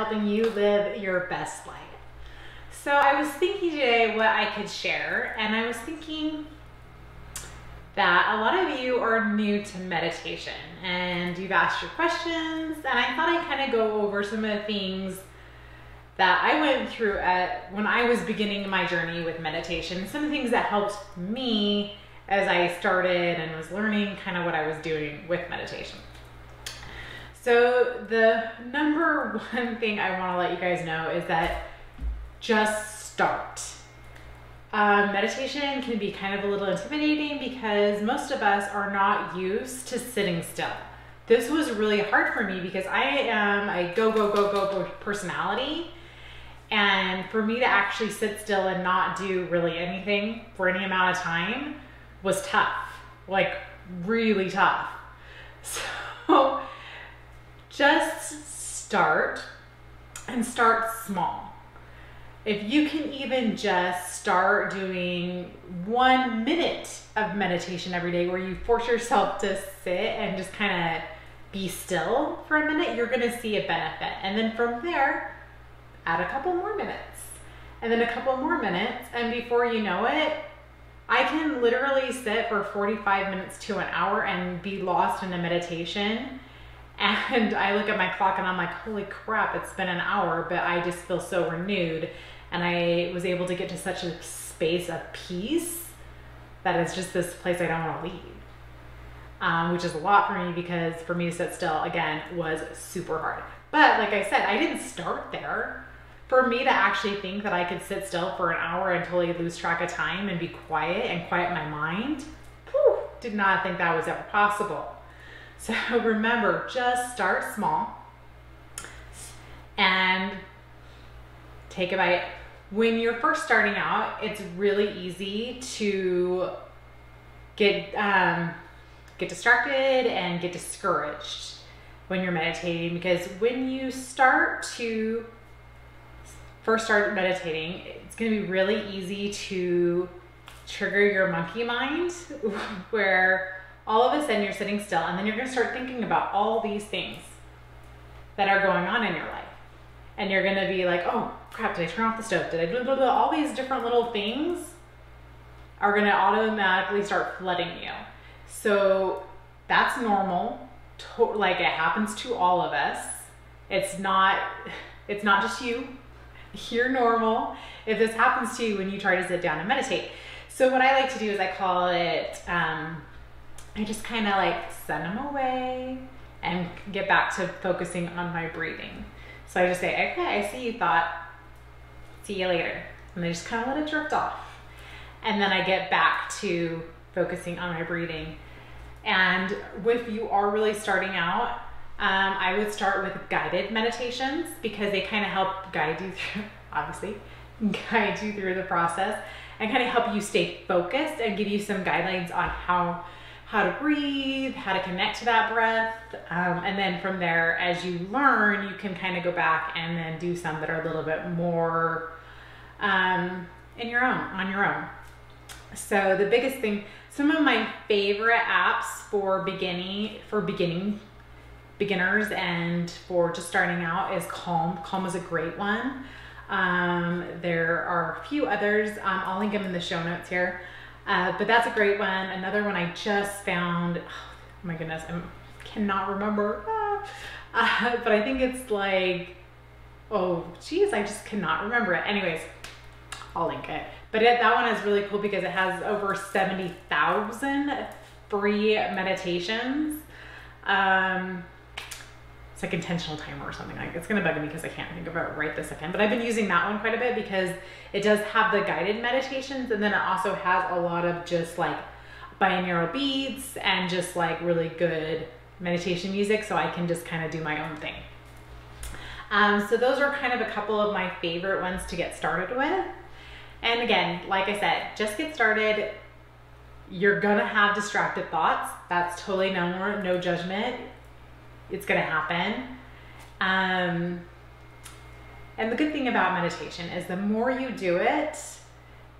helping you live your best life. So I was thinking today what I could share, and I was thinking that a lot of you are new to meditation and you've asked your questions, and I thought I'd kind of go over some of the things that I went through when I was beginning my journey with meditation, some of the things that helped me as I started and was learning kind of what I was doing with meditation. So the number one thing I want to let you guys know is that just start. Meditation can be kind of a little intimidating because most of us are not used to sitting still. This was really hard for me because I am a go personality. And for me to actually sit still and not do really anything for any amount of time was tough, like really tough. So just start and start small. If you can even just start doing 1 minute of meditation every day where you force yourself to sit and just kind of be still for a minute, you're gonna see a benefit. And then from there, add a couple more minutes and then a couple more minutes. And before you know it, I can literally sit for 45 minutes to an hour and be lost in a meditation. And I look at my clock and I'm like, holy crap, it's been an hour, but I just feel so renewed. And I was able to get to such a space of peace that it's just this place I don't want to leave, which is a lot for me because for me to sit still, again, was super hard. But like I said, I didn't start there. For me to actually think that I could sit still for an hour and totally lose track of time and be quiet and quiet my mind, did not think that was ever possible. So remember, just start small and take a bite. When you're first starting out, it's really easy to get distracted and get discouraged when you're meditating, because when you first start meditating, it's going to be really easy to trigger your monkey mind where all of a sudden you're sitting still and then you're going to start thinking about all these things that are going on in your life. And you're going to be like, oh crap, did I turn off the stove? Did I blah, blah, blah? All these different little things are going to automatically start flooding you. So that's normal. Like it happens to all of us. It's not just you. You're normal if this happens to you when you try to sit down and meditate. So what I like to do is I call it, I just kind of like send them away and get back to focusing on my breathing. So I just say, okay, I see you thought, see you later. And I just kind of let it drift off. And then I get back to focusing on my breathing. And if you are really starting out, I would start with guided meditations because they kind of help guide you through, obviously, guide you through the process and kind of help you stay focused and give you some guidelines on how to breathe, how to connect to that breath. And then from there, as you learn, you can kind of go back and then do some that are a little bit more on your own. So the biggest thing, some of my favorite apps for beginners and for just starting out is Calm. Calm is a great one. There are a few others. I'll link them in the show notes here. But that's a great one. Another one I just found, oh my goodness, I cannot remember. But I think it's like, oh geez, I just cannot remember it. Anyways, I'll link it. But that one is really cool because it has over 70,000 free meditations. It's like intentional timer or something. Like it's gonna bug me because I can't think of it right this second. But I've been using that one quite a bit because it does have the guided meditations, and then it also has a lot of just like binaural beats and just like really good meditation music, so I can just kind of do my own thing. So those are kind of a couple of my favorite ones to get started with. And again, like I said, just get started. You're gonna have distracted thoughts. That's totally no judgment. It's gonna happen. And the good thing about meditation is the more you do it,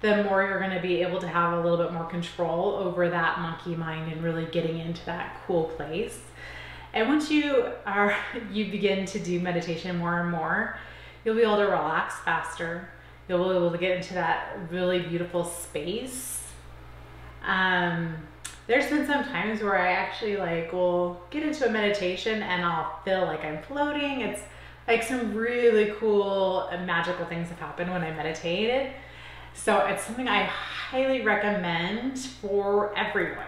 the more you're gonna be able to have a little bit more control over that monkey mind and really getting into that cool place. And once you begin to do meditation more and more, you'll be able to relax faster. You'll be able to get into that really beautiful space. There's been some times where I actually like will get into a meditation and I'll feel like I'm floating. It's like some really cool and magical things have happened when I meditated. So it's something I highly recommend for everyone.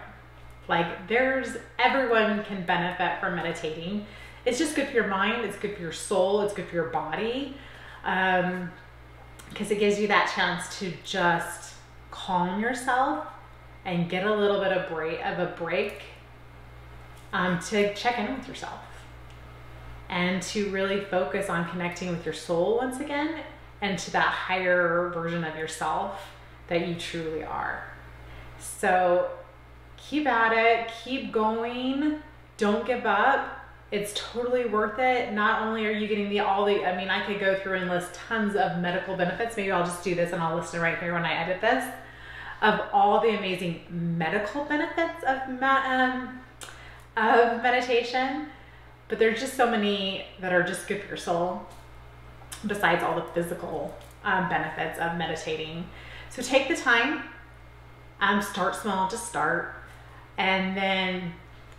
Like everyone can benefit from meditating. It's just good for your mind, it's good for your soul, it's good for your body. Because it gives you that chance to just calm yourself and get a little bit of a break to check in with yourself and to really focus on connecting with your soul once again and to that higher version of yourself that you truly are. So keep at it, keep going, don't give up. It's totally worth it. Not only are you getting I mean, I could go through and list tons of medical benefits. Maybe I'll just do this and I'll list it right here when I edit this, of all the amazing medical benefits of meditation. But there's just so many that are just good for your soul, besides all the physical benefits of meditating. So take the time, start small, just start, and then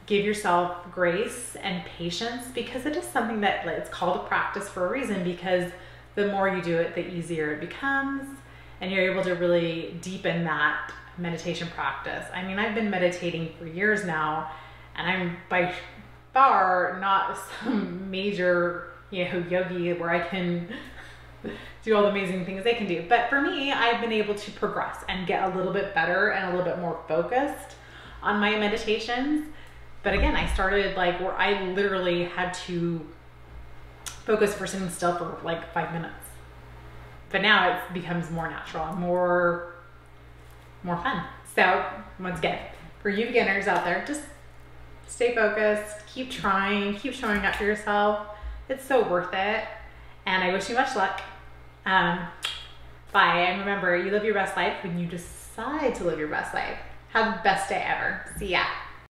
give yourself grace and patience, because it is something that it's called a practice for a reason, because the more you do it, the easier it becomes, and you're able to really deepen that meditation practice. I mean, I've been meditating for years now, and I'm by far not some major, yogi where I can do all the amazing things they can do. But for me, I've been able to progress and get a little bit better and a little bit more focused on my meditations. But again, I started like where I literally had to focus for sitting still for like 5 minutes. But now it becomes more natural and more fun. So once again, for you beginners out there, just stay focused, keep trying, keep showing up for yourself. It's so worth it. And I wish you much luck. Bye. And remember, you live your best life when you decide to live your best life. Have the best day ever. See ya.